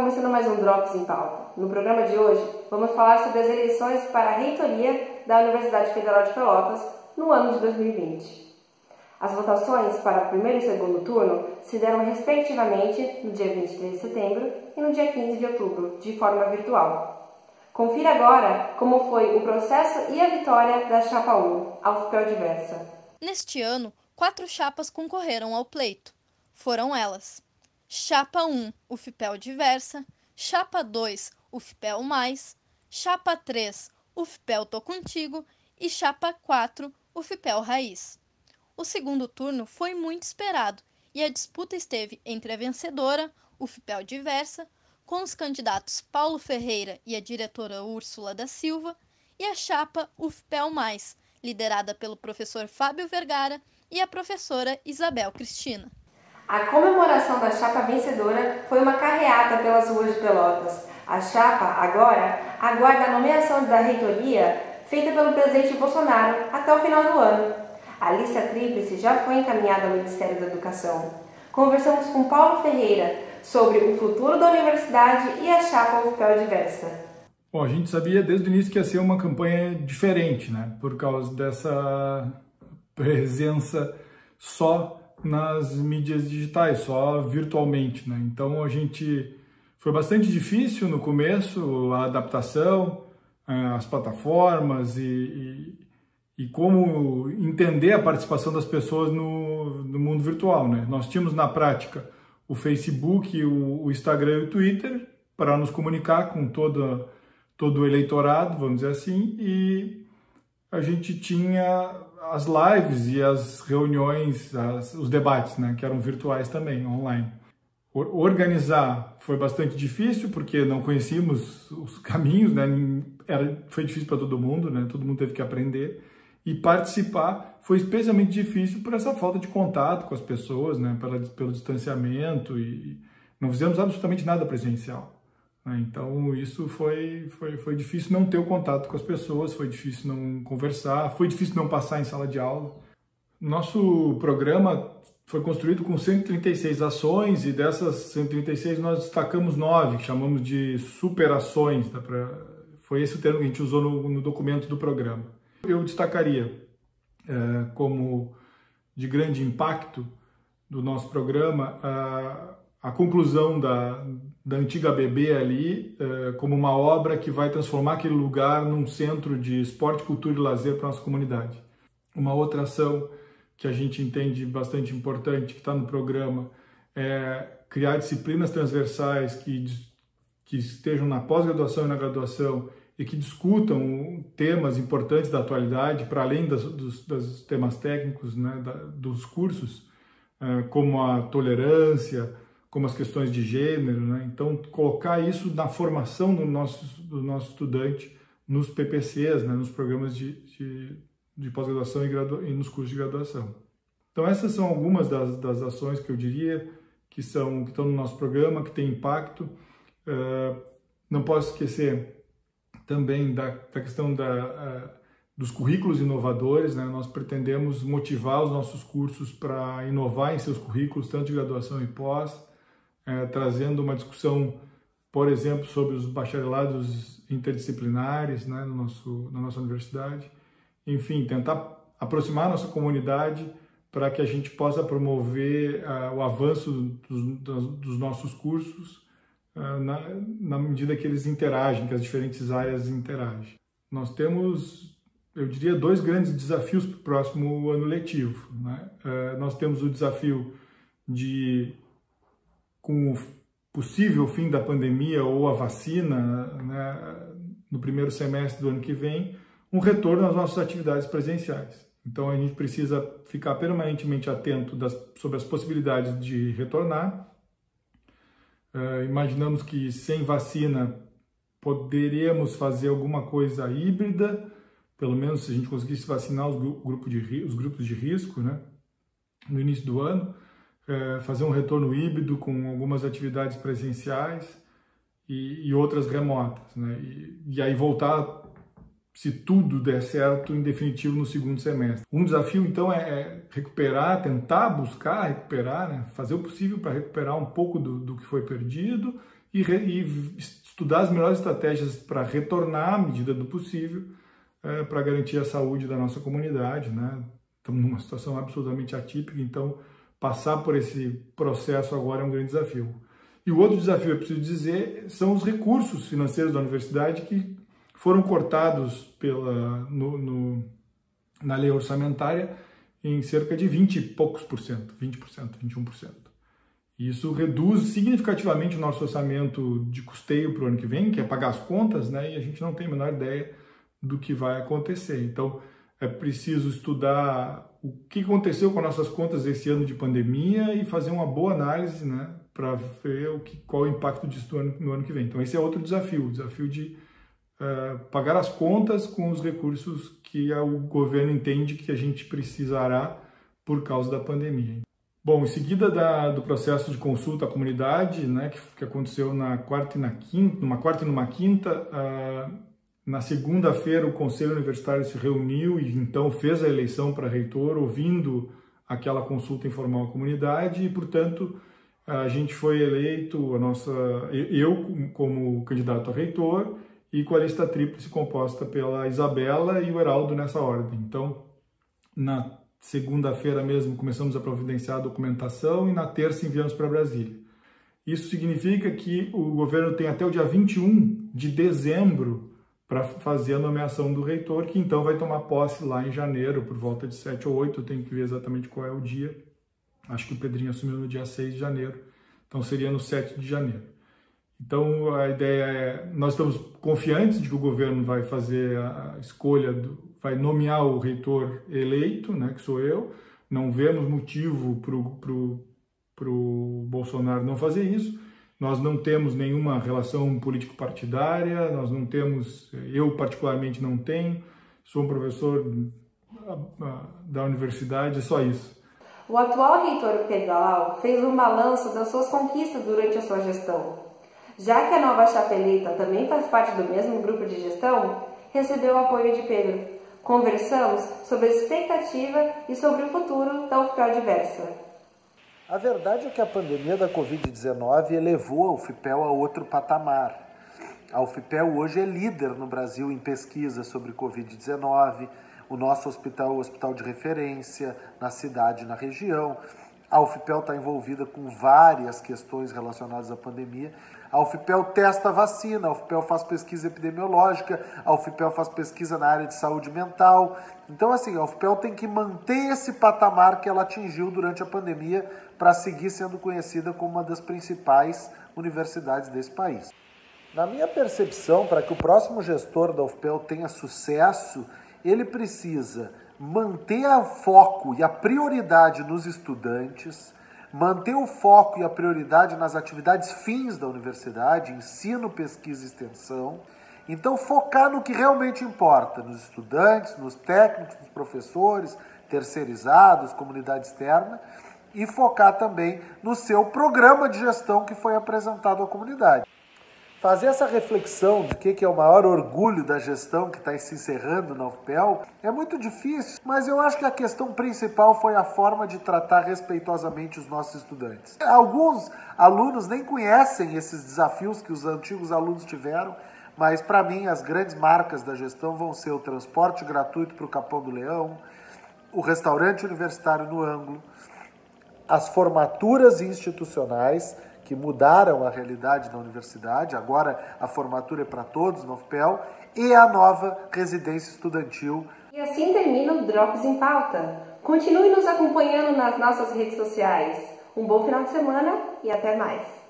começando mais um Drops em Pauta. No programa de hoje, vamos falar sobre as eleições para a reitoria da Universidade Federal de Pelotas no ano de 2020. As votações para o primeiro e segundo turno se deram respectivamente no dia 23 de setembro e no dia 15 de outubro, de forma virtual. Confira agora como foi o processo e a vitória da Chapa 1, a UFPEL Diversa. Neste ano, 4 chapas concorreram ao pleito. Foram elas: Chapa 1, UFPEL Diversa; Chapa 2, UFPEL Mais; Chapa 3, UFPEL Tô Contigo e Chapa 4, UFPEL Raiz. O segundo turno foi muito esperado e a disputa esteve entre a vencedora, UFPEL Diversa, com os candidatos Paulo Ferreira e a diretora Úrsula da Silva, e a chapa UFPEL Mais, liderada pelo professor Fábio Vergara e a professora Isabel Cristina. A comemoração da chapa vencedora foi uma carreata pelas ruas de Pelotas. A chapa, agora, aguarda a nomeação da reitoria feita pelo presidente Bolsonaro até o final do ano. A lista tríplice já foi encaminhada ao Ministério da Educação. Conversamos com Paulo Ferreira sobre o futuro da universidade e a chapa UFPEL Diversa. Bom, a gente sabia desde o início que ia ser uma campanha diferente, né? Por causa dessa presença só nas mídias digitais, só virtualmente, né? Então foi bastante difícil no começo a adaptação, as plataformas e como entender a participação das pessoas no mundo virtual, né? Nós tínhamos na prática o Facebook, o Instagram e o Twitter para nos comunicar com todo o eleitorado, vamos dizer assim, e a gente tinha as lives e as reuniões, os debates, né, que eram virtuais também, online. Organizar foi bastante difícil, porque não conhecíamos os caminhos, né, foi difícil para todo mundo, né, todo mundo teve que aprender, e participar foi especialmente difícil por essa falta de contato com as pessoas, né, pelo distanciamento, e não fizemos absolutamente nada presencial. Então isso foi difícil não ter o contato com as pessoas, foi difícil não conversar, foi difícil não passar em sala de aula. Nosso programa foi construído com 136 ações e dessas 136 nós destacamos 9, que chamamos de superações. Foi esse o termo que a gente usou no documento do programa. Eu destacaria como de grande impacto do nosso programa a conclusão da antiga ABB ali, como uma obra que vai transformar aquele lugar num centro de esporte, cultura e lazer para a nossa comunidade. Uma outra ação que a gente entende bastante importante, que está no programa, é criar disciplinas transversais que estejam na pós-graduação e na graduação e que discutam temas importantes da atualidade, para além dos temas técnicos, né, dos cursos, como a tolerância, como as questões de gênero, né? Então, colocar isso na formação do nosso estudante nos PPCs, né? Nos programas de pós-graduação e nos cursos de graduação. Então, essas são algumas das ações que eu diria que estão no nosso programa, que têm impacto. Não posso esquecer também da questão dos currículos inovadores, né? Nós pretendemos motivar os nossos cursos para inovar em seus currículos, tanto de graduação e pós, trazendo uma discussão, por exemplo, sobre os bacharelados interdisciplinares, né, na nossa universidade. Enfim, tentar aproximar a nossa comunidade para que a gente possa promover o avanço dos nossos cursos na medida que eles interagem, que as diferentes áreas interagem. Nós temos, eu diria, 2 grandes desafios para o próximo ano letivo, né? Nós temos o desafio de, com o possível fim da pandemia ou a vacina, né, no primeiro semestre do ano que vem, um retorno às nossas atividades presenciais. Então a gente precisa ficar permanentemente atento sobre as possibilidades de retornar. Imaginamos que sem vacina poderíamos fazer alguma coisa híbrida, pelo menos se a gente conseguisse vacinar os grupos de risco, né, no início do ano. Fazer um retorno híbrido com algumas atividades presenciais e outras remotas, né? E aí voltar, se tudo der certo, em definitivo no segundo semestre. Um desafio, então, é recuperar, tentar buscar recuperar, né? Fazer o possível para recuperar um pouco do que foi perdido e estudar as melhores estratégias para retornar à medida do possível para garantir a saúde da nossa comunidade, né? Estamos numa situação absolutamente atípica, então passar por esse processo agora é um grande desafio. E o outro desafio, eu preciso dizer, são os recursos financeiros da universidade que foram cortados na lei orçamentária em cerca de 20 e poucos por cento, 20%, 21%. Isso reduz significativamente o nosso orçamento de custeio para o ano que vem, que é pagar as contas, né? E a gente não tem a menor ideia do que vai acontecer. Então, é preciso estudar o que aconteceu com as nossas contas esse ano de pandemia e fazer uma boa análise, né? Para ver qual o impacto disso no ano que vem. Então, esse é outro desafio, o desafio de pagar as contas com os recursos que o governo entende que a gente precisará por causa da pandemia. Bom, em seguida do processo de consulta à comunidade, né, que aconteceu numa quarta e numa quinta, na segunda-feira o Conselho Universitário se reuniu e então fez a eleição para reitor, ouvindo aquela consulta informal à comunidade e, portanto, a gente foi eleito, eu como candidato a reitor e com a lista tríplice composta pela Isabela e o Heraldo nessa ordem. Então, na segunda-feira mesmo começamos a providenciar a documentação e na terça enviamos para Brasília. Isso significa que o governo tem até o dia 21 de dezembro para fazer a nomeação do reitor, que então vai tomar posse lá em janeiro, por volta de 7 ou 8, eu tenho que ver exatamente qual é o dia. Acho que o Pedrinho assumiu no dia 6 de janeiro, então seria no 7 de janeiro. Então a ideia é, nós estamos confiantes de que o governo vai fazer a escolha, vai nomear o reitor eleito, né, que sou eu. Não vemos motivo para o Bolsonaro não fazer isso. Nós não temos nenhuma relação político-partidária, nós não temos, eu particularmente não tenho, sou um professor da universidade, é só isso. O atual reitor Pedro Dalal fez um balanço das suas conquistas durante a sua gestão. Já que a nova chapa eleita também faz parte do mesmo grupo de gestão, recebeu o apoio de Pedro. Conversamos sobre a expectativa e sobre o futuro da UFPEL Diversa. A verdade é que a pandemia da Covid-19 elevou a UFPEL a outro patamar. A UFPEL hoje é líder no Brasil em pesquisa sobre Covid-19, o nosso hospital é o hospital de referência na cidade e na região. A UFPEL está envolvida com várias questões relacionadas à pandemia. A UFPEL testa a vacina, a UFPEL faz pesquisa epidemiológica, a UFPEL faz pesquisa na área de saúde mental. Então, assim, a UFPEL tem que manter esse patamar que ela atingiu durante a pandemia para seguir sendo conhecida como uma das principais universidades desse país. Na minha percepção, para que o próximo gestor da UFPEL tenha sucesso, ele precisa manter o foco e a prioridade nos estudantes, manter o foco e a prioridade nas atividades fins da universidade, ensino, pesquisa e extensão. Então, focar no que realmente importa, nos estudantes, nos técnicos, nos professores, terceirizados, comunidade externa, e focar também no seu programa de gestão que foi apresentado à comunidade. Fazer essa reflexão de que é o maior orgulho da gestão que está se encerrando na UFPEL é muito difícil, mas eu acho que a questão principal foi a forma de tratar respeitosamente os nossos estudantes. Alguns alunos nem conhecem esses desafios que os antigos alunos tiveram, mas para mim as grandes marcas da gestão vão ser o transporte gratuito para o Capão do Leão, o restaurante universitário no ângulo, as formaturas institucionais que mudaram a realidade da universidade, agora a formatura é para todos na UFPEL, e a nova residência estudantil. E assim termina o Drops em Pauta. Continue nos acompanhando nas nossas redes sociais. Um bom final de semana e até mais!